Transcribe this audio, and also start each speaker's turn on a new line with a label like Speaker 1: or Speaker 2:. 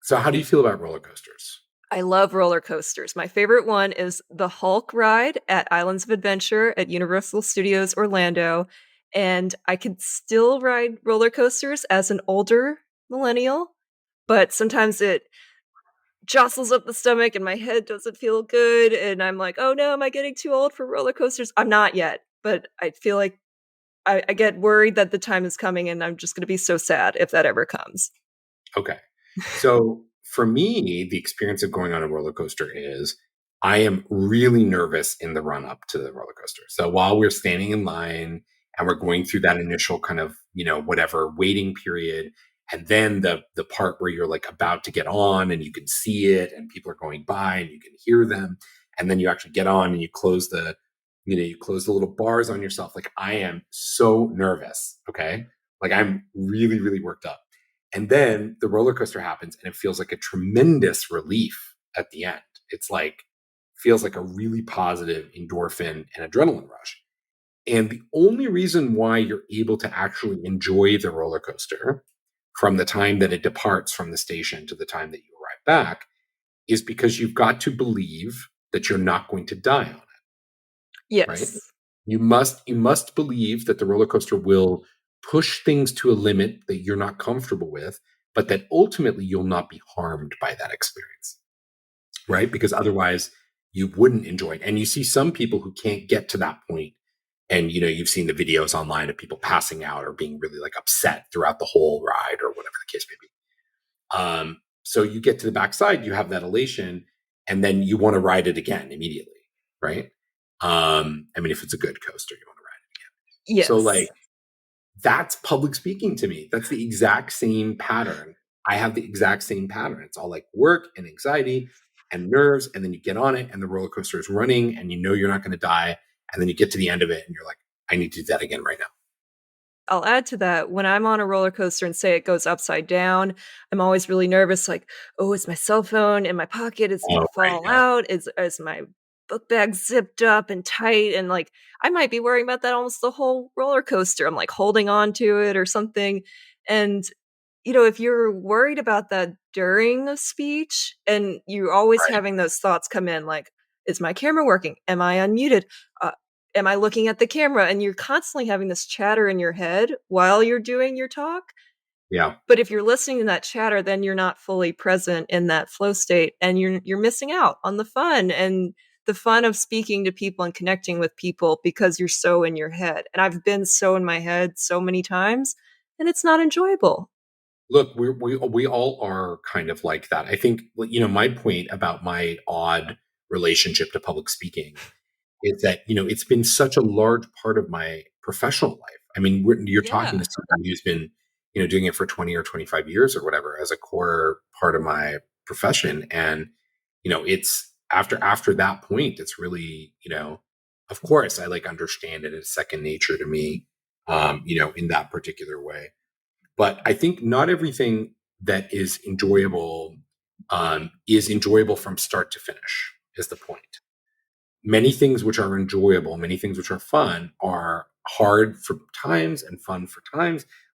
Speaker 1: So how do you feel about roller coasters?
Speaker 2: I love roller coasters. My favorite one is the Hulk ride at Islands of Adventure at Universal Studios Orlando. And I can still ride roller coasters as an older millennial, but sometimes it jostles up the stomach and my head doesn't feel good. And I'm like, oh no, am I getting too old for roller coasters? I'm not yet, but I feel like I get worried that the time is coming and I'm just going to be so sad if that ever comes.
Speaker 1: Okay. So for me, the experience of going on a roller coaster is I am really nervous in the run up to the roller coaster. So while we're standing in line and we're going through that initial kind of, whatever waiting period, and then the part where you're like about to get on and you can see it and people are going by and you can hear them, and then you actually get on and you close the little bars on yourself. Like I am so nervous. Okay. Like I'm really, really worked up. And then the roller coaster happens and it feels like a tremendous relief at the end. It's like, feels like a really positive endorphin and adrenaline rush. And the only reason why you're able to actually enjoy the roller coaster from the time that it departs from the station to the time that you arrive back is because you've got to believe that you're not going to die on it, right?
Speaker 2: Yes.
Speaker 1: You must believe that the roller coaster will push things to a limit that you're not comfortable with, but that ultimately you'll not be harmed by that experience, right? Because otherwise you wouldn't enjoy it. And you see some people who can't get to that point, and you've seen the videos online of people passing out or being really like upset throughout the whole ride or whatever the case may be. So you get to the backside, you have that elation, and then you want to ride it again immediately, right? I mean, if it's a good coaster, you want to ride it again. So
Speaker 2: Yes.
Speaker 1: like that's public speaking to me. That's the exact same pattern. I have the exact same pattern. It's all like work and anxiety and nerves, and then you get on it, and the roller coaster is running, and you're not going to die, and then you get to the end of it, and you're like, I need to do that again right now.
Speaker 2: I'll add to that, when I'm on a roller coaster and say it goes upside down, I'm always really nervous, like, "Oh, is my cell phone in my pocket? Is it
Speaker 1: Oh,
Speaker 2: gonna
Speaker 1: right,
Speaker 2: fall
Speaker 1: yeah,
Speaker 2: out? Is my book bag zipped up and tight?" And, like, I might be worrying about that almost the whole roller coaster. I'm, like, holding on to it or something, and, if you're worried about that during a speech and you're always
Speaker 1: right,
Speaker 2: having those thoughts come in, like, "Is my camera working? Am I unmuted? Uh, am I looking at the camera?" And you're constantly having this chatter in your head while you're doing your talk.
Speaker 1: yeah.
Speaker 2: But if you're listening to that chatter, then you're not fully present in that flow state and you're missing out on the fun and the fun of speaking to people and connecting with people because you're so in your head. And I've been so in my head so many times and it's not enjoyable.
Speaker 1: Look, we all are kind of like that. I think my point about my odd relationship to public speaking is that it's been such a large part of my professional life. I mean, you're talking to
Speaker 2: Yeah.
Speaker 1: someone who's been doing it for 20 or 25 years or whatever as a core part of my profession, and it's after that point, it's really of course I like understand it as second nature to me, in that particular way. But I think not everything that is enjoyable from start to finish is the point. Many things which are enjoyable, many things which are fun, are hard for times and fun for times.